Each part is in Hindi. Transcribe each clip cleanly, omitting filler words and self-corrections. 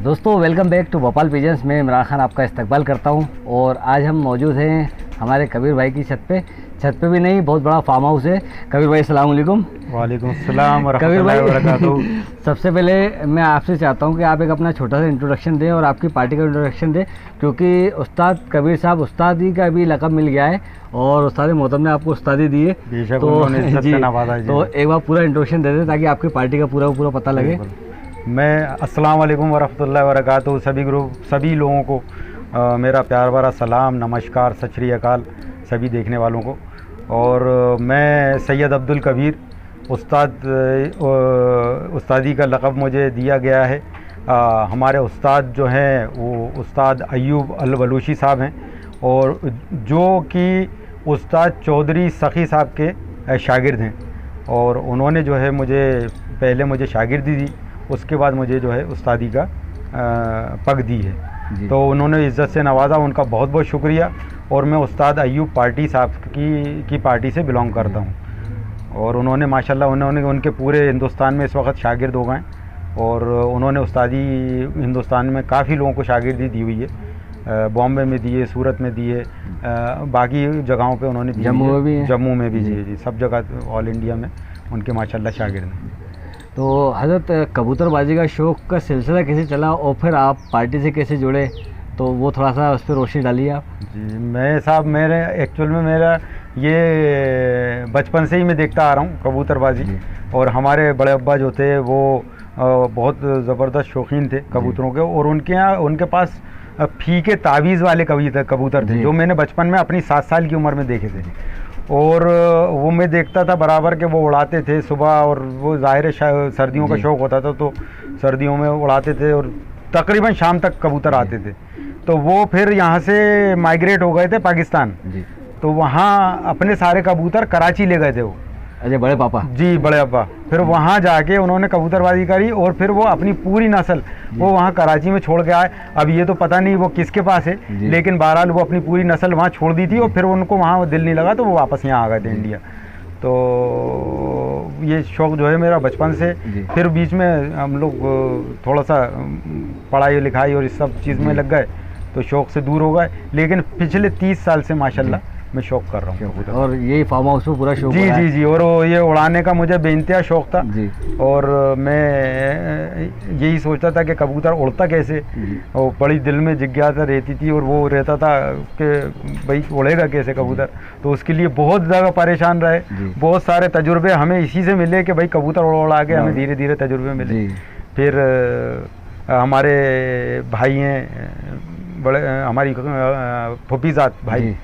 दोस्तों welcome back to Bhopal pigeons में इमरान खान आपका इस्तकबाल करता हूं। और आज हम मौजूद हैं हमारे कबीर भाई की छत पे भी नहीं, बहुत बड़ा फार्म हाउस है। कबीर भाई अस्सलाम वालेकुम। वालेकुम अस्सलाम कबीर भाई वरहमतुल्लाहि सबसे पहले मैं आपसे चाहता हूं कि आप एक अपना छोटा सा इंट्रोडक्शन दें और आपकी पार्टी का इंट्रोडक्शन दें, क्योंकि उस्ताद कबीर साहब उस्तादी का भी लक़ब मिल गया है और उस्ताद मोहतरम ने आपको उस्तादी दी है। तो एक बार पूरा इंट्रोडक्शन दे दें ताकि आपकी पार्टी का पूरा पता लगे। मैं अस्सलाम वालेकुम वरहमतुल्लाहि वबरकातुहू सभी लोगों को मेरा प्यार भरा सलाम, नमस्कार, सत श्री अकाल सभी देखने वालों को। और मैं सैयद अब्दुल कबीर उस्तादी का लक़ब मुझे दिया गया है। हमारे उस्ताद जो हैं वो उस्ताद अय्यूब अल बलूची साहब हैं और जो कि उस्ताद चौधरी सखी साहब के शागिर्द हैं। और उन्होंने जो है पहले मुझे शागिर्दी दी, उसके बाद मुझे जो है उस्तादी का पग दी है। तो उन्होंने इज़्ज़त से नवाजा, उनका बहुत बहुत शुक्रिया। और मैं उस्ताद अय्यूब पार्टी साहब की पार्टी से बिलोंग करता हूँ। और उन्होंने माशाल्लाह उनके पूरे हिंदुस्तान में इस वक्त शागिर्द हो गए और उन्होंने उस्तादी हिंदुस्तान में काफ़ी लोगों को शागिर्दी दी हुई है। बॉम्बे में दी है, सूरत में दी है, बाकी जगहों पे उन्होंने जम्मू में भी जी सब जगह ऑल इंडिया में उनके माशाल्लाह शागिर्द हैं। तो हज़रत कबूतरबाजी का शौक़ का सिलसिला कैसे चला और फिर आप पार्टी से कैसे जुड़े, तो वो थोड़ा सा उस पर रोशनी डालिए आप। जी मैं साहब एक्चुअल में मेरा ये बचपन से ही मैं देखता आ रहा हूँ कबूतरबाजी। और हमारे बड़े अब्बा जो थे वो बहुत ज़बरदस्त शौकीन थे कबूतरों के। और उनके पास फीके तावीज़ वाले कबूतर थे जो मैंने बचपन में अपनी 7 साल की उम्र में देखे थे। और वो मैं देखता था बराबर के वो उड़ाते थे सुबह, और वो ज़ाहिर सर्दियों का शौक़ होता था तो सर्दियों में उड़ाते थे और तकरीबन शाम तक कबूतर आते थे। तो वो फिर यहाँ से माइग्रेट हो गए थे पाकिस्तान। तो वहाँ अपने सारे कबूतर कराची ले गए थे वो। अजय बड़े पापा जी, बड़े अब्बा। फिर वहाँ जाके उन्होंने कबूतरबाजी करी और फिर वो अपनी पूरी नस्ल वो वहाँ कराची में छोड़ के आए। अब ये तो पता नहीं वो किसके पास है, लेकिन बहरहाल वो अपनी पूरी नस्ल वहाँ छोड़ दी थी और फिर उनको वहाँ दिल नहीं लगा तो वो वापस यहाँ आ गए थे इंडिया। तो ये शौक़ जो है मेरा बचपन से। फिर बीच में हम लोग थोड़ा सा पढ़ाई लिखाई और इस सब चीज़ में लग गए तो शौक़ से दूर हो गए। लेकिन पिछले 30 साल से माशाल्लाह मैं शौक़ कर रहा हूँ। और यही फार्म हाउस में पूरा शौक़ जी। और ये उड़ाने का मुझे बेइंतहा शौक़ था जी। और मैं यही सोचता था कि कबूतर उड़ता कैसे, और बड़ी दिल में जिज्ञासा रहती थी। और वो रहता था कि भाई उड़ेगा कैसे कबूतर, तो उसके लिए बहुत ज़्यादा परेशान रहे। बहुत सारे तजुर्बे हमें इसी से मिले कि भाई कबूतर उड़ा के हमें धीरे धीरे तजुर्बे मिले। फिर हमारे भाई हैं बड़े, हमारी फुफीज़ात भाई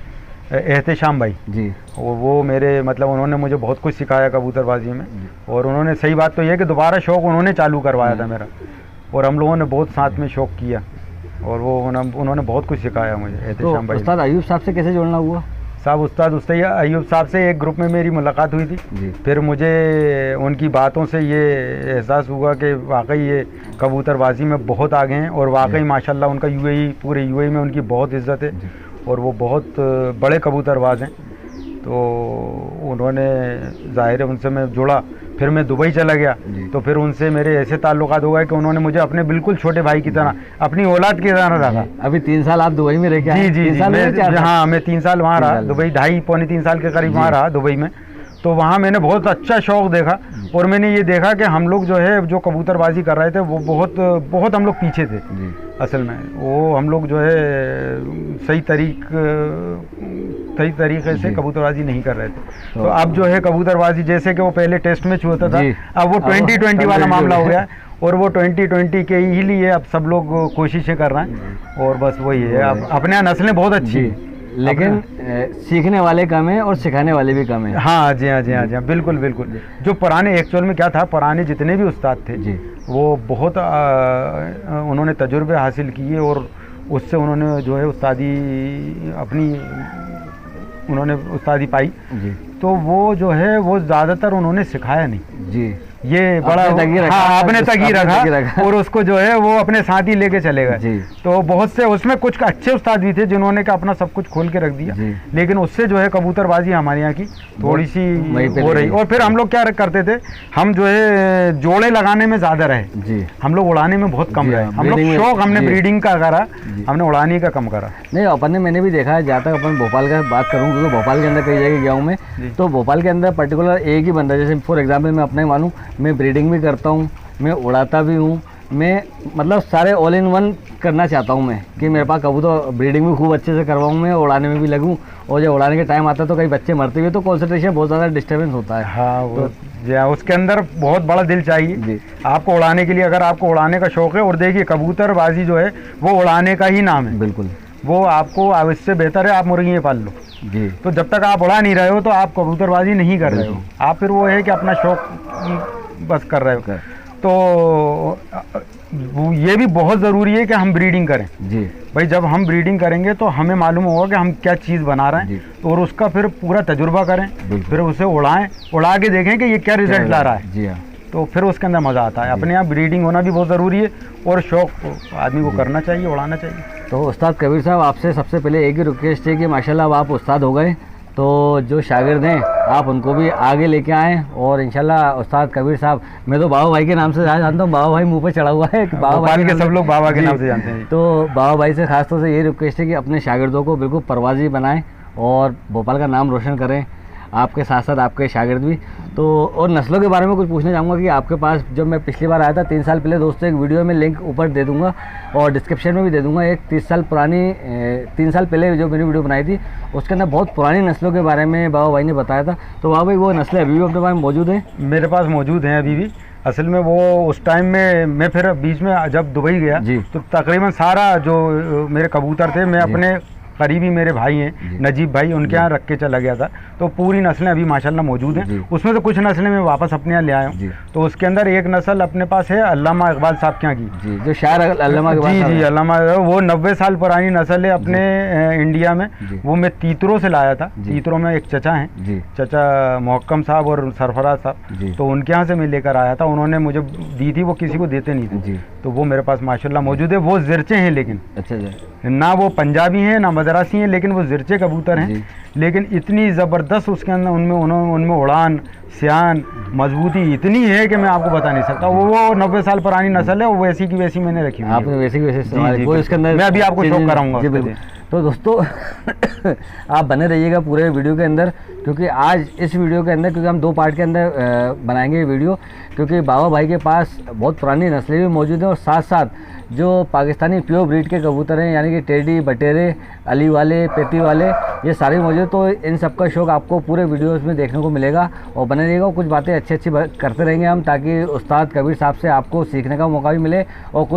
एहतेशाम भाई जी, वो मेरे मतलब उन्होंने मुझे बहुत कुछ सिखाया कबूतरबाजी में। और उन्होंने सही बात तो ये कि दोबारा शौक़ उन्होंने चालू करवाया था मेरा, और हम लोगों ने बहुत साथ में शौक़ किया और वो उन्होंने बहुत कुछ सिखाया मुझे एहतेशाम भाई। उस्ताद अय्यूब साहब से कैसे जुड़ना हुआ? साहब उस्ताद अय्यूब साहब से एक ग्रुप में मेरी मुलाकात हुई थी। फिर मुझे उनकी बातों से ये एहसास हुआ कि वाकई ये कबूतरबाजी में बहुत आगे हैं और वाकई माशाल्लाह उनका पूरे यूएई में उनकी बहुत इज़्ज़त है और वो बहुत बड़े कबूतरबाज हैं। तो उन्होंने ज़ाहिर है उनसे मैं जुड़ा। फिर मैं दुबई चला गया तो फिर उनसे मेरे ऐसे ताल्लुकात हो गए कि उन्होंने मुझे अपने बिल्कुल छोटे भाई की तरह, अपनी औलाद की तरह रखा। अभी 3 साल आप दुबई में रह के? जी। हाँ, मैं 3 साल वहाँ रहा दुबई, 2.5-3 साल के करीब वहाँ रहा दुबई में। तो वहाँ मैंने बहुत अच्छा शौक़ देखा और मैंने ये देखा कि हम लोग जो कबूतरबाजी कर रहे थे वो बहुत हम लोग पीछे थे असल में। वो हम लोग जो है सही तरीके से कबूतरबाजी नहीं कर रहे थे। तो अब जो है कबूतरबाजी जैसे कि वो पहले टेस्ट मैच होता था, अब वो 2020 वाला मामला हो गया और वो 2020 के ही लिए अब सब लोग कोशिशें कर रहे हैं। और बस वही है, अब अपने यहाँ नस्लें बहुत अच्छी हैं लेकिन सीखने वाले कम है और सिखाने वाले भी कम है। हाँ जी, बिल्कुल। जो पुराने एक्चुअल में क्या था, पुराने जितने भी उस्ताद थे वो बहुत उन्होंने तजुर्बे हासिल किए और उससे उन्होंने जो है उन्होंने उस्तादी पाई। तो वो जो है वो ज़्यादातर उन्होंने सिखाया नहीं जी, ये बड़ा अपने तक ही रखा और उसको जो है वो अपने साथ ही लेके चले गए। तो बहुत से उसमें कुछ अच्छे उस्ताद भी थे जिन्होंने का अपना सब कुछ खोल के रख दिया, लेकिन उससे जो है कबूतरबाजी हमारे यहाँ की थोड़ी सी हो रही। और फिर हम लोग क्या करते थे, हम जो है जोड़े लगाने में ज्यादा रहे, हम लोग उड़ाने में बहुत कम रहे। हम लोग शौक हमने ब्रीडिंग का करा, हमने उड़ाने का कम करा। नहीं अपन ने, मैंने भी देखा है, जहाँ तक अपन भोपाल का बात करूँ, क्योंकि भोपाल के अंदर कई जगह गया हूँ मैं, तो भोपाल के अंदर पर्टिकुलर एक ही बंदा, जैसे फॉर एग्जांपल मैं अपना ही मानूँ, मैं ब्रीडिंग भी करता हूँ, मैं उड़ाता भी हूँ, मैं मतलब सारे ऑल इन वन करना चाहता हूँ मैं, कि मेरे पास कबूतर ब्रीडिंग भी खूब अच्छे से करवाऊँ मैं, उड़ाने में भी लगूँ, और जब उड़ाने के टाइम आता है तो कई बच्चे मरते हुए तो कॉन्सेंट्रेशन बहुत ज़्यादा डिस्टर्बेंस होता है। हाँ, वो तो उसके अंदर बहुत बड़ा दिल चाहिए आपको उड़ाने के लिए, अगर आपको उड़ाने का शौक है। और देखिए कबूतरबाजी जो है वो उड़ाने का ही नाम है, बिल्कुल। वो आपको इससे बेहतर है आप मुर्गी पाल लो जी। तो जब तक आप उड़ा नहीं रहे हो तो आप कबूतरबाजी नहीं कर रहे हो, आप फिर वो है कि अपना शौक बस कर रहे हो। तो ये भी बहुत ज़रूरी है कि हम ब्रीडिंग करें जी। भाई जब हम ब्रीडिंग करेंगे तो हमें मालूम होगा कि हम क्या चीज़ बना रहे हैं, और उसका फिर पूरा तजुर्बा करें, फिर उसे उड़ाएं, उड़ा के देखें कि ये क्या रिजल्ट ला रहा है जी। हाँ, तो फिर उसके अंदर मज़ा आता है। अपने यहाँ ब्रीडिंग होना भी बहुत ज़रूरी है, और शौक़ आदमी को करना चाहिए, उड़ाना चाहिए। तो उस्ताद कबीर साहब, आपसे सबसे पहले एक ही रिक्वेस्ट है कि माशाल्लाह आप उस्ताद हो गए, तो जो शागिर्द हैं आप उनको भी आगे लेके आएँ, और इंशाल्लाह उस्ताद कबीर साहब, मैं तो बाबा भाई के नाम से जानता हूँ, बाबा भाई मुंह पे चढ़ा हुआ है, बाबा भाई के सब लोग बाबा के नाम से जानते हैं। तो बाबा भाई से खासतौर से ये रिक्वेस्ट है कि अपने शागिर्दों को बिल्कुल परवाज़ी बनाएं और भोपाल का नाम रोशन करें, आपके साथ साथ आपके शागिर्द भी। तो और नस्लों के बारे में कुछ पूछना चाहूँगा कि आपके पास जब मैं पिछली बार आया था 3 साल पहले, दोस्तों एक वीडियो में लिंक ऊपर दे दूँगा और डिस्क्रिप्शन में भी दे दूँगा, एक 30 साल पुरानी 3 साल पहले जो मैंने वीडियो बनाई थी, उसके अंदर बहुत पुरानी नस्लों के बारे में बाबा भाई ने बताया था। तो बाबा भाई वो नस्लें अभी भी अपने पास मौजूद हैं? मेरे पास मौजूद हैं अभी भी। असल में वो उस टाइम में मैं फिर बीच में जब दुबई गया तो तकरीबन सारा जो मेरे कबूतर थे, मैं अपने करीबी मेरे भाई हैं नजीब भाई, उनके यहाँ रख के चला गया था। तो पूरी नस्लें अभी माशाल्लाह मौजूद हैं, उसमें से कुछ नस्लें मैं वापस अपने यहाँ ले आया हूँ। तो उसके अंदर एक नस्ल अपने पास है अल्लामा इकबाल साहब के यहाँ की, जो शायर अल्लामा जी अल्लामा, वो 90 साल पुरानी नस्ल है अपने इंडिया में। वो मैं तीतरों से लाया था। तीतरों में एक चचा हैं, चचा मोहक्कम साहब और सरफराज साहब, तो उनके यहाँ से मैं लेकर आया था। उन्होंने मुझे दी थी, वो किसी को देते नहीं थे, तो वो मेरे पास माशाल्लाह मौजूद है। वो जिरचे हैं, लेकिन ना वो पंजाबी हैं ना मदरासी हैं, लेकिन वो जिरचे कबूतर हैं। लेकिन इतनी ज़बरदस्त उसके अंदर उनमें उड़ान, सियान, मजबूती इतनी है कि मैं आपको बता नहीं सकता। वो 90 साल पुरानी नस्ल है, वो वैसी की वैसी मैंने रखी हुई है। आपने वैसी की वैसी वो इसके अंदर मैं अभी आपको शो कराऊंगा। तो दोस्तों आप बने रहिएगा पूरे वीडियो के अंदर, क्योंकि आज इस वीडियो के अंदर, क्योंकि हम 2 पार्ट के अंदर बनाएंगे ये वीडियो, क्योंकि बाबा भाई के पास बहुत पुरानी नस्लें भी मौजूद हैं, और साथ साथ जो पाकिस्तानी प्योर ब्रीड के कबूतर हैं, यानी कि टेडी, बटेरे, अली वाले, पेटी वाले, ये सारे मौजूद। तो इन सब का शौक आपको पूरे वीडियोस में देखने को मिलेगा, और बने रहिएगा। कुछ बातें अच्छी करते रहेंगे हम, ताकि उस्ताद कबीर साहब से आपको सीखने का मौका भी मिले, और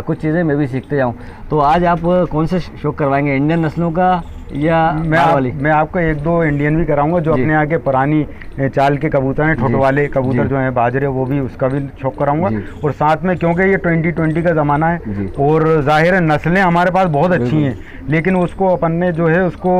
कुछ चीज़ें मैं भी सीखते जाऊँ। तो आज आप कौन से शौक करवाएंगे, इंडियन नस्लों का या मैं आपको 1-2 इंडियन भी कराऊंगा, जो अपने यहाँ के पुरानी चाल के कबूतर हैं, ठोट वाले कबूतर जो हैं, बाजरे, वो भी उसका भी शौक कराऊंगा। और साथ में क्योंकि ये 2020 का ज़माना है, और जाहिर है नस्लें हमारे पास बहुत अच्छी हैं, लेकिन उसको अपन ने जो है उसको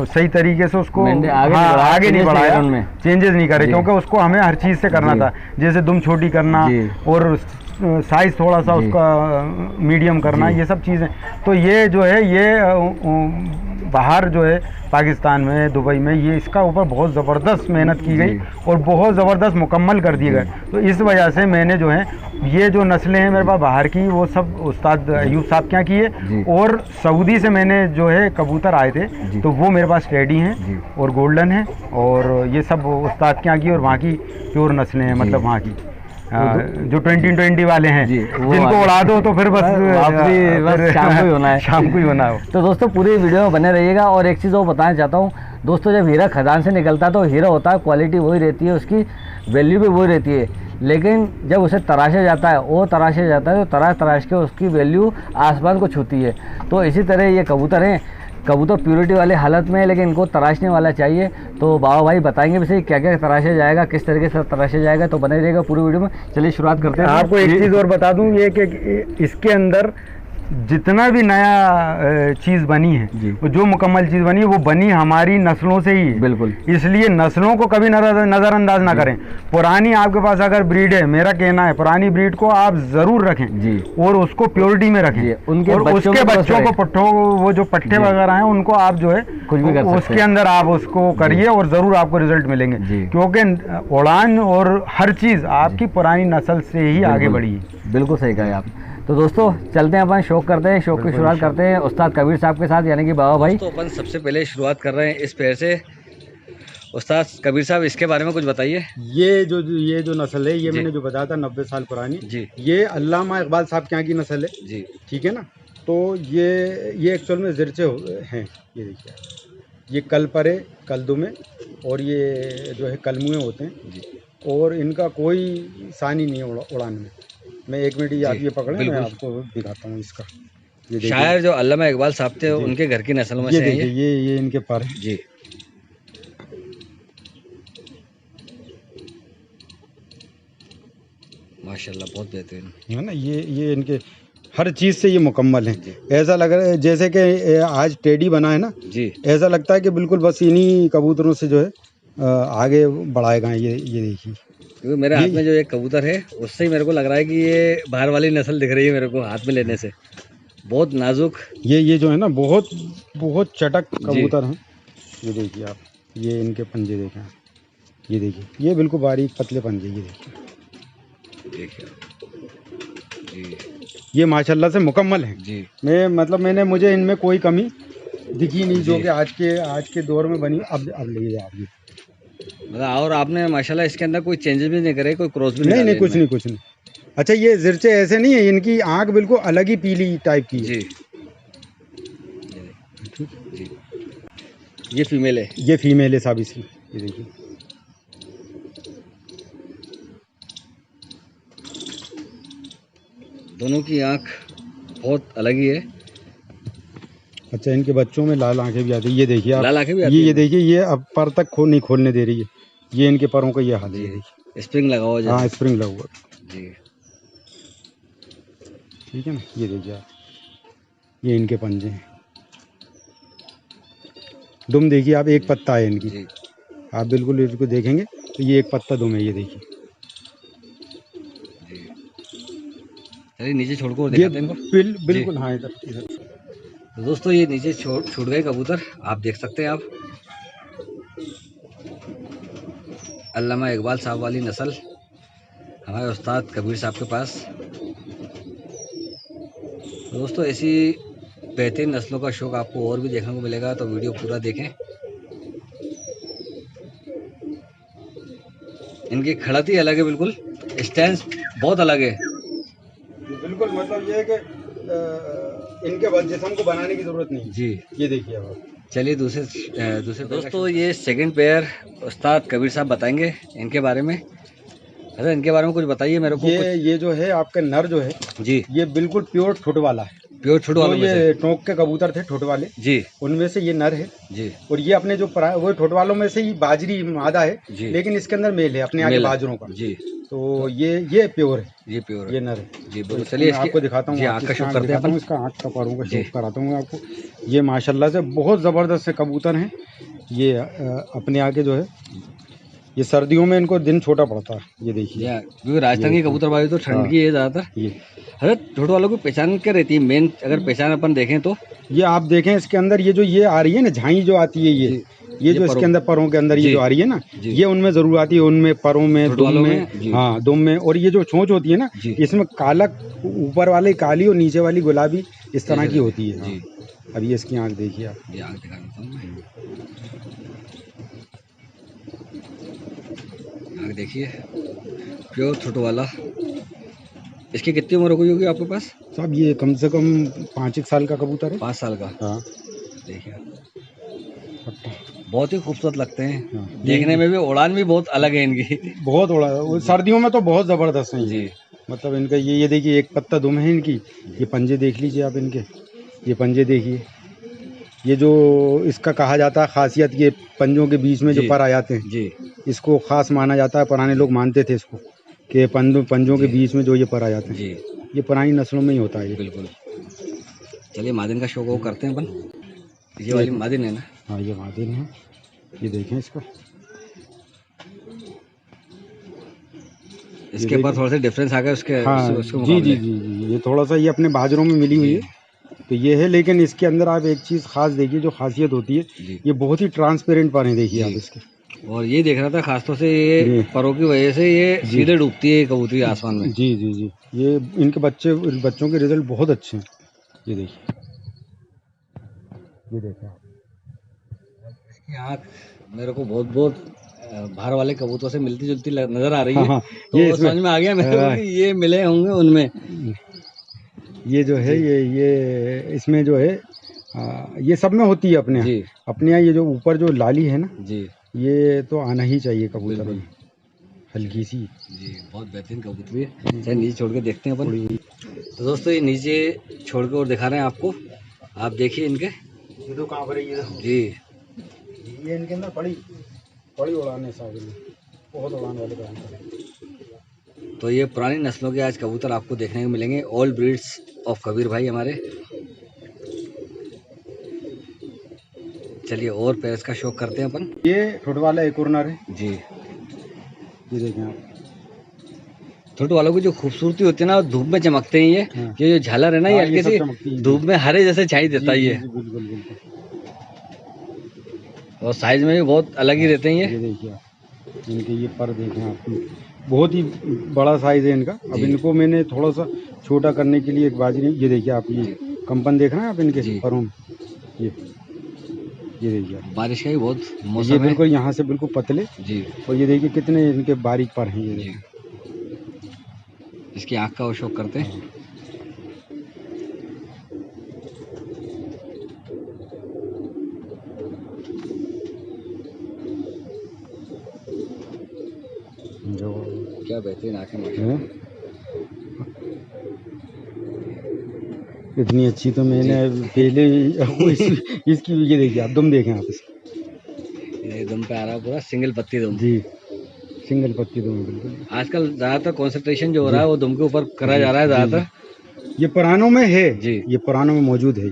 सही तरीके से उसको आगे नहीं बढ़ाया, चेंजेस नहीं करे, क्योंकि उसको हमें हर चीज़ से करना था। जैसे दुम छोटी करना और साइज़ थोड़ा सा उसका मीडियम करना, ये सब चीज़ें। तो ये जो है ये बाहर जो है पाकिस्तान में, दुबई में, ये इसका ऊपर बहुत ज़बरदस्त मेहनत की गई और बहुत ज़बरदस्त मुकम्मल कर दिए गए। तो इस वजह से मैंने जो है ये जो नस्लें हैं मेरे पास बाहर की, वो सब उस्ताद अयूब साहब क्या किए, और सऊदी से मैंने जो है कबूतर आए थे, तो वो मेरे पास टेडी हैं और गोल्डन है, और ये सब उस्ताद क्या की, और वहाँ की प्योर नस्लें हैं, मतलब वहाँ की जो 2020 वाले हैं, जिनको उड़ा दो तो फिर बस शाम को ही होना है, शाम को ही होना है। तो दोस्तों पूरी वीडियो में बने रहिएगा। और एक चीज़ और बताना चाहता हूँ दोस्तों, जब हीरा खदान से निकलता है तो हीरा होता है, क्वालिटी वही रहती है, उसकी वैल्यू भी वही रहती है, लेकिन जब उसे तराशा जाता है, वो तराशा जाता है, तो तराश के उसकी वैल्यू आसमान को छूती है। तो इसी तरह ये कबूतर हैं, कबूतर प्योरिटी वाले हालत में है, लेकिन इनको तराशने वाला चाहिए। तो बाबा भाई बताएंगे भी सही क्या क्या तराशा जाएगा, किस तरीके से तराशा जाएगा, तो बने रहेगा पूरी वीडियो में। चलिए शुरुआत करते हैं। आपको एक चीज़ और बता दूं, ये कि इसके अंदर जितना भी नया चीज़ बनी है, जो मुकम्मल चीज़ बनी है, वो बनी हमारी नस्लों से ही है। बिल्कुल। इसलिए नस्लों को कभी नज़रअंदाज ना करें। पुरानी आपके पास अगर ब्रीड है, मेरा कहना है पुरानी ब्रीड को आप ज़रूर रखें जी, और उसको प्योरिटी में रखें। उनके और उसके बच्चों को पट्टों, वो जो पट्टे वगैरह हैं, उनको आप जो है कुछ भी कर सकते हैं, उसके अंदर आप उसको करिए और ज़रूर आपको रिजल्ट मिलेंगे, क्योंकि उड़ान और हर चीज़ आपकी पुरानी नस्ल से ही आगे बढ़ी है। बिल्कुल सही कहा आप। तो दोस्तों चलते हैं, अपन शौक करते हैं, शौक की शुरुआत करते हैं उस्ताद कबीर साहब के साथ, यानी कि बाबा भाई। तो अपन सबसे पहले शुरुआत कर रहे हैं इस पेड़ से। उस्ताद कबीर साहब, इसके बारे में कुछ बताइए। ये जो नस्ल है, ये मैंने जो बताया था 90 साल पुरानी जी, ये अल्लामा इकबाल साहब के यहाँ की नस्ल है जी, ठीक है ना। तो ये एक्चुअल में ज़िरचे हैं। ये देखिए, ये कलपरे, कलदुमे और ये जो है कलमुए होते हैं जी, और इनका कोई सानी नहीं है उड़ान में। मैं 1 मिनट आप ये पकड़ें, मैं आपको दिखाता हूँ इसका। ये शायर जो अल्लामा इकबाल साहब थे, उनके घर की नस्लों में से है ये इनके पर है जी। माशाल्लाह, बहुत बेहतरीन है ना। ये इनके हर चीज़ से ये मुकम्मल है। ऐसा लग रहा है जैसे कि आज टेडी बना है ना जी, ऐसा लगता है कि बिल्कुल बस इन्हीं कबूतरों से जो है आगे बढ़ाएगा। ये देखिए, क्योंकि मेरे हाथ में जो एक कबूतर है, उससे ही मेरे को लग रहा है कि ये बाहर वाली नस्ल दिख रही है मेरे को हाथ में लेने से। बहुत नाजुक, ये जो है ना, बहुत चटक कबूतर हैं। ये देखिए आप, ये इनके पंजे देखें, ये देखिए, ये बिल्कुल बारीक पतले पंजे, ये देखिए जी, ये माशाल्लाह से मुकम्मल है जी। मुझे इनमें कोई कमी दिखी नहीं, जो कि आज के दौर में बनी। अब लीजिए आप ये, और आपने माशाल्लाह इसके अंदर कोई चेंजेस भी नहीं करे, कोई क्रॉस भी नहीं, कुछ नहीं। अच्छा, ये ज़िरचे ऐसे नहीं है, इनकी आंख बिल्कुल अलग ही पीली टाइप की है जी। ये फीमेल है, ये फीमेल है साहब इसकी। ये देखिए, दोनों की आंख बहुत अलग ही है। अच्छा, इनके बच्चों में लाल आंखें भी आती है। ये देखिए आप, लाल आंखें भी आती है। ये देखिए, ये अब पर तक नहीं खोलने दे रही है। ये इनके पैरों का ये हाल है, स्प्रिंग लगा हुआ है। हाँ, स्प्रिंग लगा हुआ जी, ठीक है ना। ये देखिए आप, ये इनके पंजे हैं। दुम देखिए आप, एक पत्ता है इनकी, आप बिल्कुल इसको देखेंगे तो ये एक पत्ता दुम है। ये देखिए, चलिए नीचे छोड़ को दिखाते हैं इनको। बिल्कुल हाँ, इधर। तो दोस्तों ये नीचे छूट गए कबूतर, आप देख सकते हैं। आप अल्लामा इकबाल साहब वाली नस्ल हमारे उस्ताद कबीर साहब के पास। दोस्तों ऐसी बेहतरीन नस्लों का शौक़ आपको और भी देखने को मिलेगा, तो वीडियो पूरा देखें। इनकी खड़त ही अलग है, बिल्कुल स्टैंस बहुत अलग है बिल्कुल। मतलब ये है कि इनके जिस्म को बनाने की ज़रूरत नहीं जी। ये देखिए आप, चलिए दूसरे दोस्तों, ये सेकंड पेयर उस्ताद कबीर साहब बताएंगे इनके बारे में। अच्छा, इनके बारे में कुछ बताइए मेरे को। ये जो है आपका नर जो है जी, ये बिल्कुल प्योर ठुट वाला है। प्योर ठुट वाला, ये टोंक के कबूतर थे ठुट वाले जी, उनमें से ये नर है जी। और ये अपने जो वो ठुट वालों में से ही बाजरी मादा है जी, लेकिन इसके अंदर मेल है अपने आगे बाजरों का जी। तो ये प्योर है, ये प्योर है, ये नर है जी। तो चलिए आपको दिखाता हूँ, आँख का शौक करते हैं, इसका आँख का पैरों का शौक कराता हूँ आपको। ये माशाल्लाह से बहुत ज़बरदस्त से कबूतर हैं। ये अपने आगे जो है, ये सर्दियों में इनको दिन छोटा पड़ता है। ये देखिए, क्योंकि राजस्थान की कबूतरबाजी तो ठंड की है ज़्यादातर। ये ठुट वालों को पहचान क्या रहती है मेन, अगर पहचान अपन देखें तो ये आप देखें, इसके अंदर ये जो ये आ रही है ना झाई जो आती है, ये जो इसके अंदर परों के अंदर ये जो आ रही है ना, ये उनमें जरूर आती है, उनमें परों में, दुम में, हाँ दुम में। और ये जो चोंच होती है ना, इसमें काला, ऊपर वाली काली और नीचे वाली गुलाबी इस तरह की होती है। हाँ। अब ये इसकी आँख देखिए आप, ये आँख दिखा देता हूँ, आँख देखिए, प्योर ठुट वाला। इसकी कितनी उम्र हो गई होगी आपके पास साहब? ये कम से कम 5 साल का कबूतर है। 5 साल का, हाँ। देखिए बहुत ही खूबसूरत लगते हैं। हाँ। देखने में भी, उड़ान भी बहुत अलग है इनकी, बहुत उड़ा। सर्दियों में तो बहुत ज़बरदस्त है जी। मतलब इनका ये देखिए, एक पत्ता दुम है इनकी। ये पंजे देख लीजिए आप इनके, ये पंजे देखिए। ये जो इसका कहा जाता है खासियत, ये पंजों के बीच में जो पर आ जाते हैं जी, इसको ख़ास माना जाता है। पुराने लोग मानते थे इसको कि पंजों के बीच में जो ये पर आ जाते हैं जी, ये पुरानी नस्लों में ही होता है ये। बिल्कुल चलिए मादिन का शौक वो करते हैं अपन। ये वाली मादिन है ना? हाँ ये मादिन है, ये देखें इसका, इसके ऊपर थोड़ा सा डिफरेंस आ गया उसके। हाँ उसके जी मुकाबले। जी जी जी, ये थोड़ा सा ये अपने बाजरों में मिली हुई है तो ये है, लेकिन इसके अंदर आप एक चीज़ खास देखिए जो खासियत होती है, ये बहुत ही ट्रांसपेरेंट पानी देखिए आप इसके। और ये देख रहा था खासतौर से ये परों की वजह से ये सीधे डूबती है कबूतरी आसमान में। जी जी जी, ये इनके बच्चों के रिजल्ट बहुत अच्छे हैं। ये देखिए, ये देखिए आप, इसकी आँख मेरे को बहुत बहुत बाहर वाले कबूतरों से मिलती जुलती नजर आ रही है। हाँ, तो ये समझ में आ गया मेरे को कि ये मिले होंगे उनमें। ये जो है ये इसमें जो है ये सब में होती है अपने यहाँ। अपने यहाँ ये जो ऊपर जो लाली है ना जी, ये तो आना ही चाहिए कबूतर में, हल्की सी। जी बहुत बेहतरीन कबूतरी है। चलिए नीचे छोड़ के देखते हैं अपन। तो दोस्तों ये नीचे छोड़ के और दिखा रहे हैं आपको, आप देखिए इनके। ये तो कहाँ पर है ये जी, ये इनके अंदर बड़ी उड़ान है साहब, बहुत उड़ान वाले कबूतर। तो ये पुरानी नस्लों के आज कबूतर आपको देखने को मिलेंगे, ऑल ब्रीड्स ऑफ कबीर भाई हमारे। चलिए और पेरेस का शौक करते हैं अपन। ये छोटे वाला एक कॉर्नर है जी, ये देखें आप, छोटे वालों की जो खूबसूरती होती है ना, धूप में चमकते हैं ये। हाँ। ये जो झालर है ना, ये हल्की सी धूप में हरे जैसे छाई देता है ये। बिल्कुल बिल्कुल। और साइज में भी बहुत अलग ही रहते हैं ये देखिए आप, इनके ये पर देखें आप, बहुत ही बड़ा साइज है इनका। अब इनको मैंने थोड़ा सा छोटा करने के लिए एक बाजी, ये देखिए आप, ये कंपन देख रहे हैं आप इनके परों में, ये देखिए आप, बारिश का भी बहुत मौसम ये बिल्कुल यहाँ से बिल्कुल पतले जी। और ये देखिए कितने इनके बारीक पर हैं ये जी। इसकी आँख का वो शौक करते हैं। जो क्या बेहतरीन आँखें माशाल्लाह। इतनी अच्छी तो मैंने पहले इसकी ये देखिए आप, दुम देखें आप इसकी, ये दुम पे आ रहा है पूरा सिंगल पत्ती दुम। जी सिंगल पत्ती दुम है बिल्कुल। आजकल ज्यादातर कंसंट्रेशन जो हो रहा है वो दुम के ऊपर करा जा रहा है ज्यादातर। ये पुरानों में है जी, ये पुरानों में मौजूद है,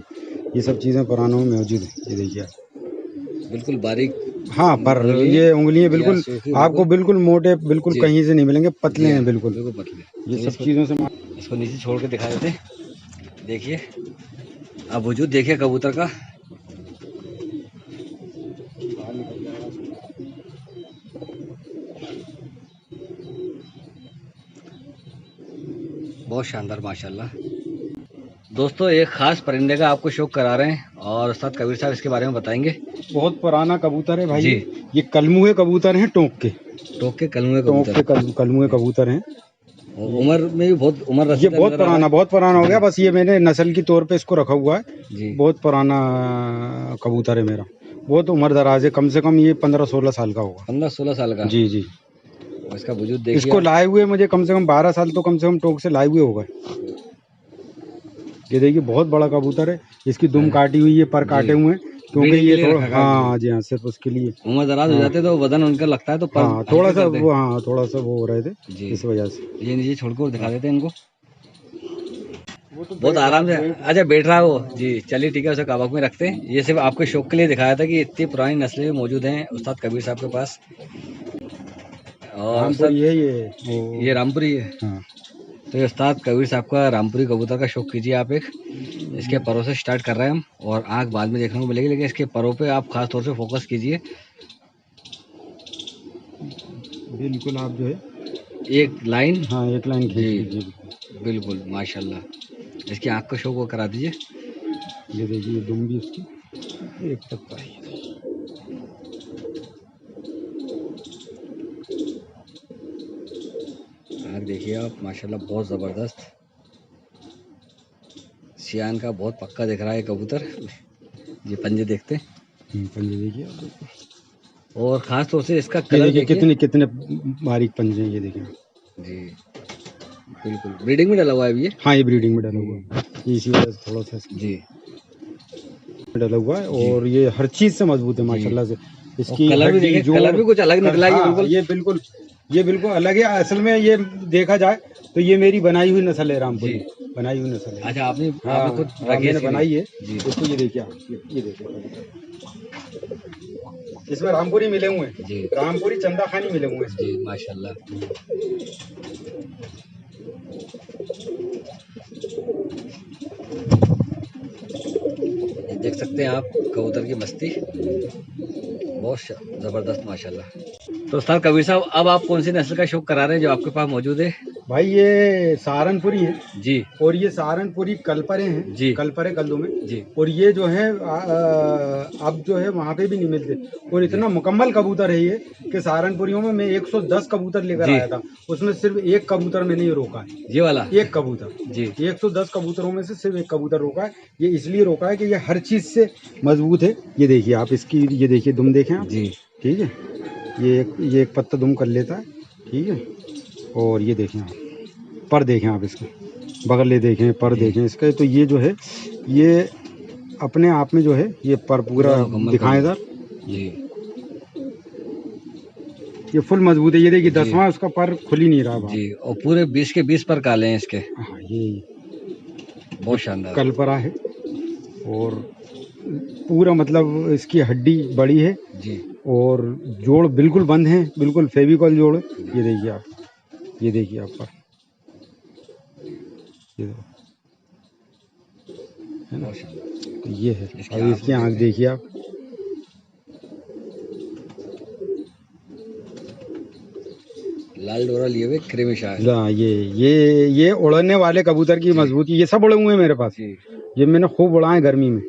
ये सब चीज़ें पुरानों में मौजूद है। ये देखिए बिल्कुल बारीक, हाँ, पर ये उंगलियां बिल्कुल आपको बिल्कुल मोटे बिल्कुल कहीं से नहीं मिलेंगे, पतले हैं बिल्कुल पतले। ये सब चीज़ों से इसको नीचे छोड़ के दिखा देते। देखिए अब वजूद देखिए कबूतर का। बहुत शानदार माशाल्लाह। दोस्तों एक खास परिंदे का आपको शौक करा रहे हैं और उस्ताद कबीर साहब इसके बारे में बताएंगे। बहुत पुराना कबूतर है भाई जी। ये कलमुए कबूतर हैं, टोंक के कलमुए कबूतर हैं। उम्र में भी बहुत उम्र, ये बहुत पुराना हो गया। बस ये मैंने नस्ल के तौर पे इसको रखा हुआ है। बहुत पुराना कबूतर है मेरा, बहुत उम्र दराज है, कम से कम ये 15-16 साल का होगा। 15-16 साल का? जी जी। इसका वजूद देखिए। इसको लाए हुए मुझे कम से कम 12 साल तो कम से कम टोंक से लाए हुए हो गए। ये देखिए बहुत बड़ा कबूतर है, इसकी दुम काटी हुई है, पर काटे हुए हैं क्योंकि ये थोड़ा, हाँ जी हाँ, सिर्फ उसके लिए उम्र दराज हो जाते तो वजन उनका लगता है तो हाँ, थोड़ा सा वो हो रहे थे इस वजह से। ये नीचे छोड़ कर दिखा देते हैं इनको। बहुत आराम से, अच्छा बैठ रहा है वो जी। चलिए ठीक है, उसे काबक में रखते हैं। ये सिर्फ आपके शौक के लिए दिखाया था कि इतनी पुरानी नस्लें मौजूद हैं उस्ताद कबीर साहब के पास। और ये रामपुरी है। हाँ। तो ये उस्ताद कबीर साहब का रामपुरी कबूतर का शौक कीजिए आप एक। इसके परों से स्टार्ट कर रहे हैं हम, और आँख बाद में देखने को मिलेगी, लेकिन इसके परों पे आप खास तौर से फोकस कीजिए। बिल्कुल आप जो है एक लाइन, हाँ एक लाइन जी बिल्कुल माशाल्लाह। इसकी आँख का शौक वो करा दीजिए। ये देखिए दुम भी उसकी एक पत्ता है। आँख देखिए आप माशाल्लाह, बहुत ज़बरदस्त। सियान का बहुत पक्का दिख रहा है कबूतर। ये पंजे देखते हैं, पंजे देखिए, और ख़ास तौर से इसका कलर देखिए कितने बारीक पंजे हैं। ये देखिए जी बिल्कुल। ब्रीडिंग में डाला हुआ है ये? हाँ ये ब्रीडिंग में डाला हुआ है, इसी वजह से थोड़ा सा जी डाला हुआ है। और ये हर चीज़ से मजबूत है माशाल्लाह से। इसकी कलर भी देखिए, कलर भी कुछ अलग निकला है। ये बिल्कुल अलग है। असल में ये देखा जाए तो ये मेरी बनाई हुई नस्ल है रामपुरी, बनाई हुई नस्ल है। अच्छा, आपने हाँ, आपने खुद हाँ, रखी है मैंने बनाई है जी। इसको। ये देखिए आप, ये देखिए इसमें रामपुरी मिले हुए हैं जी, रामपुरी चंदा खानी मिले हुए हैं जी, माशाल्लाह। देख सकते हैं आप कबूतर की मस्ती, बहुत ज़बरदस्त माशाल्लाह। तो उस्ताद कबीर साहब, अब आप कौन सी नस्ल का शौक करा रहे हैं जो आपके पास मौजूद है? भाई ये सहारनपुरी है जी, और ये सहारनपुरी कलपरे हैं जी, कलपरे कल्लू में जी, और ये जो है अब जो है वहाँ पे भी नहीं मिलते और इतना मुकम्मल कबूतर है ये कि सहारनपुरियों में मैं 110 कबूतर लेकर जी। आया था, उसमें सिर्फ एक कबूतर मैंने ये रोका है, ये वाला एक कबूतर जी, 110 कबूतरों में से सिर्फ एक कबूतर रोका है। ये इसलिए रोका है कि ये हर चीज़ से मजबूत है। ये देखिए आप इसकी, ये देखिए दुम देखें आप, जी, ठीक है, ये एक पत्ता दुम कर लेता है, ठीक है। और ये देखें आप, पर देखें आप इसके बगले देखें, पर देखें इसका, तो ये जो है ये अपने आप में जो है ये पर पूरा दिखाएदार जी, ये फुल मजबूत है। ये देखिए जी। 10वां उसका पर खुल ही नहीं रहा बाहर। जी, और पूरे 20 के 20 पर काले हैं इसके, हाँ, ये बहुत शानदार। कलपरा है और पूरा मतलब इसकी हड्डी बड़ी है जी, और जोड़ बिल्कुल बंद है, बिल्कुल फेविकॉल जोड़ है। ये देखिए आप, ये देखिए आप पर, ये देखो, है ना, बहुत शानदार। तो ये है। इसकी अब आँख इसकी आँख देखिए आप, लाल डोरा लिए हुए क्रीमिश है। हाँ, ये उड़ने वाले कबूतर की मजबूती, ये सब उड़े हुए हैं मेरे पास, जी, ये मैंने खूब उड़ाए गर्मी में।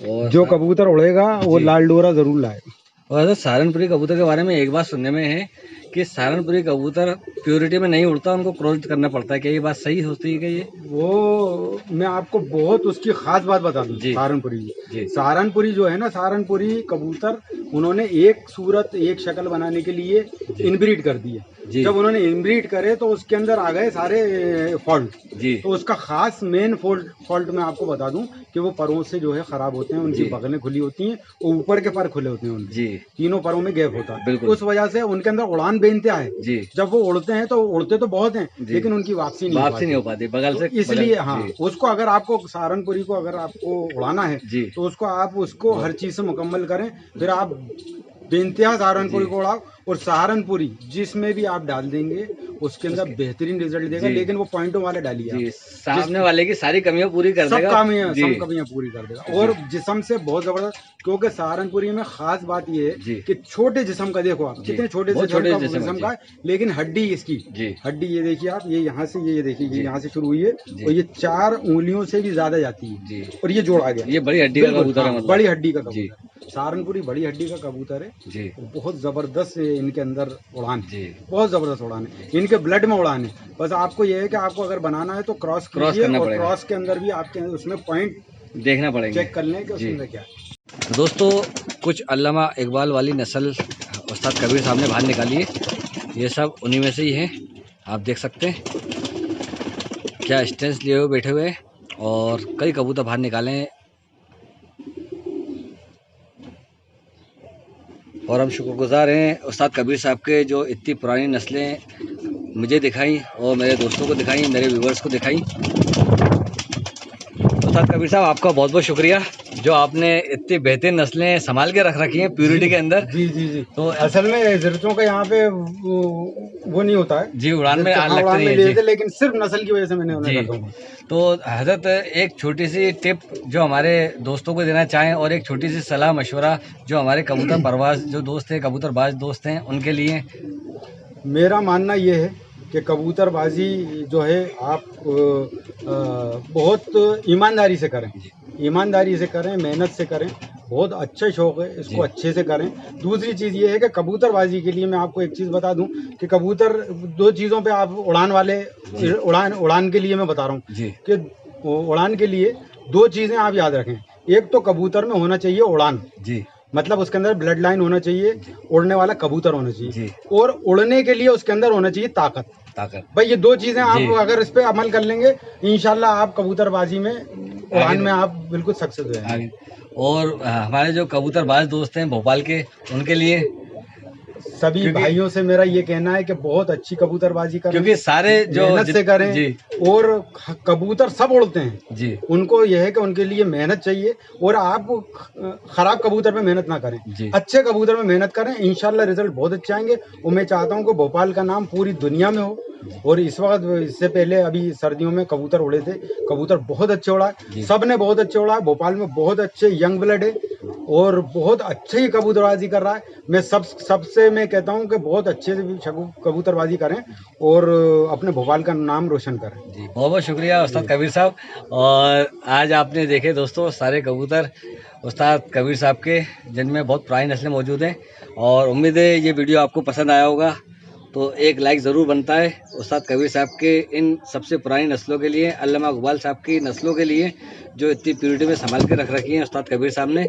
और जो कबूतर उड़ेगा वो जी। लाल डोरा जरूर लाएगा। और सर, सहारनपुरी कबूतर के बारे में एक बात सुनने में है कि सहारनपुरी कबूतर प्योरिटी में नहीं उड़ता, उनको क्रॉस करना पड़ता है। क्या ये बात सही होती है? कि ये वो मैं आपको बहुत उसकी खास बात बता दूं, जी। सहारनपुरी जी। की, सहारनपुरी जो है ना, सहारनपुरी कबूतर उन्होंने एक सूरत एक शक्ल बनाने के लिए इनब्रीड कर दी है। जी, जब उन्होंने इनब्रीड करे तो उसके अंदर आ गए सारे फॉल्ट। जी, तो उसका खास मेन फॉल्ट मैं आपको बता दूं कि वो परों से जो है खराब होते हैं, उनकी जी। बगलें खुली होती हैं और ऊपर के पर खुले होते हैं उनके, जी, तीनों परों में गैप होता है। बिल्कुल। उस वजह से उनके अंदर उड़ान बेनते है। जी, जब वो उड़ते हैं तो उड़ते तो बहुत हैं, जी। लेकिन उनकी वापसी नहीं हो पाती बगल से, तो इसलिए बगल- हाँ, जी, उसको अगर आपको सहारनपुरी को अगर आपको उड़ाना है जी, तो उसको आप उसको हर चीज से मुकम्मल करें, फिर आप बेइंतहा सहारनपुरी जी। को उड़ाओ और सहारनपुरी जिसमें भी आप डाल देंगे उसके अंदर बेहतरीन रिजल्ट देगा। जी। लेकिन वो पॉइंटों वाले डालिए जी, आप, सामने वाले की सारी कमियां पूरी कर सब देगा। जी, सब कमियां पूरी कर देगा और जिस्म से बहुत जबरदस्त। क्योंकि सहारनपुरी में खास बात ये जी। है कि छोटे जिस्म का, देखो आप जी। कितने छोटे बहुत जिस्म छोटे का जिस्म है, जिस्म जी। का है, लेकिन हड्डी इसकी, जी, हड्डी ये देखिए आप, ये यहाँ से, ये देखिए, जी। ये यहाँ से शुरू हुई है जी। और ये 4 उंगलियों से भी ज्यादा जाती है जी, और ये जोड़ आ गया। ये बड़ी हड्डी का बिल्कुल, कबूतर है, हाँ, मतलब बड़ी हड्डी का जी, कबूतर है। सहारनपुरी बड़ी हड्डी का कबूतर है, जी, बहुत जबरदस्त इनके अंदर उड़ान है, जी, बहुत जबरदस्त उड़ान है, इनके ब्लड में उड़ान है। बस आपको ये है कि आपको अगर बनाना है तो क्रॉस कीजिए करना और पड़ेगा। क्रॉस के अंदर भी आपके उसमें पॉइंट देखना पड़ेगा, चेक कर लें कि जी। उसमें क्या है। तो दोस्तों, कुछ अल्लामा इकबाल वाली नस्ल उस्ताद कबीर साहब ने बाहर निकाली है। ये सब उन्हीं में से ही हैं, आप देख सकते हैं क्या स्टेंस लिए हुए बैठे हुए हैं और कई कबूतर बाहर निकाले हैं। और हम शुक्रगुजार हैं उस्ताद कबीर साहब के जो इतनी पुरानी नस्लें मुझे दिखाई और मेरे दोस्तों को दिखाई, मेरे व्यूवर्स को दिखाई। उस्ताद कबीर साहब, आपका बहुत बहुत शुक्रिया जो आपने इतनी बेहतरीन नस्लें संभाल के रख रखी हैं प्यूरिटी के अंदर। जी जी जी। तो असल में जिरचों का यहाँ पे वो नहीं होता है जी, उड़ान में हाँ, लगता उड़ान नहीं में है लिए जी। थे, लेकिन सिर्फ नस्ल की वजह से मैंने उन्हें जी। रखा हुआ। तो हजरत, एक छोटी सी टिप जो हमारे दोस्तों को देना चाहें और एक छोटी सी सलाह मशवरा जो हमारे कबूतर परवाज जो दोस्त हैं, कबूतरबाज दोस्त हैं, उनके लिए। मेरा मानना ये है कि कबूतरबाजी जो है आप बहुत ईमानदारी से करें, ईमानदारी से करें, मेहनत से करें। बहुत अच्छा शौक है, इसको अच्छे से करें। दूसरी चीज़ ये है कि कबूतरबाजी के लिए मैं आपको एक चीज़ बता दूं कि कबूतर दो चीज़ों पे आप उड़ान वाले उड़ान के लिए मैं बता रहा हूँ जी, कि उड़ान के लिए 2 चीज़ें आप याद रखें। एक तो कबूतर में होना चाहिए उड़ान, जी, मतलब उसके अंदर ब्लड लाइन होना चाहिए, उड़ने वाला कबूतर होना चाहिए जी। और उड़ने के लिए उसके अंदर होना चाहिए ताकत। भाई ये 2 चीज़ें आप अगर इस पे अमल कर लेंगे, इंशाल्लाह आप कबूतरबाजी में उड़ान में आप बिल्कुल सक्सेस हो जाएंगे। और हमारे जो कबूतरबाज दोस्त हैं भोपाल के, उनके लिए सभी भाइयों से मेरा ये कहना है कि बहुत अच्छी कबूतरबाजी करें, क्योंकि सारे जो मेहनत से करें जी और कबूतर सब उड़ते हैं जी उनको यह है कि उनके लिए मेहनत चाहिए और आप खराब कबूतर पे मेहनत ना करें, जी। अच्छे कबूतर में मेहनत करें, इंशाल्लाह रिजल्ट बहुत अच्छे आएंगे। और मैं चाहता हूं कि भोपाल का नाम पूरी दुनिया में हो। और इस वक्त इससे पहले अभी सर्दियों में कबूतर उड़े थे, कबूतर बहुत अच्छे उड़ा, सब ने बहुत अच्छे उड़ा। भोपाल में बहुत अच्छे यंग ब्लड है और बहुत अच्छे ही कबूतरबाजी कर रहा है। मैं सबसे मैं कहता हूं कि बहुत अच्छे से कबूतरबाजी करें और अपने भोपाल का नाम रोशन करें। जी, बहुत बहुत शुक्रिया उस्ताद कबीर साहब। और आज आपने देखे दोस्तों सारे कबूतर उस्ताद कबीर साहब के, जिनमें बहुत पुरानी नस्लें मौजूद हैं। और उम्मीद है ये वीडियो आपको पसंद आया होगा, तो एक लाइक ज़रूर बनता है उस्ताद कबीर साहब के इन सबसे पुरानी नस्लों के लिए, अल्लामा इकबाल साहब की नस्लों के लिए, जो इतनी प्योरिटी में संभाल के रख रखी हैं उस्ताद कबीर साहब ने।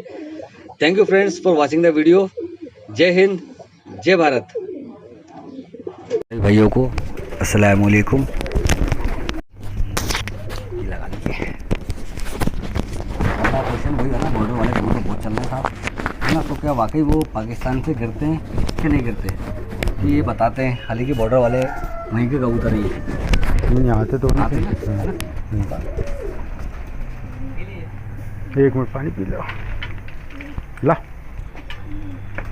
Thank you friends for watching the video. जय हिंद, जय भारत। भाइयों को अस्सलाम वालेकुम। लगा लीजिए वही है ना, बॉर्डर वाले कबूतर बहुत चल रहे हैं ना, तो क्या वाकई वो पाकिस्तान से गिरते हैं कि नहीं गिरते, कि ये बताते हैं। हालांकि बॉर्डर वाले वहीं के कबूतर ही नहीं आते तो आते हैं। एक मिनट पानी पी लो ला।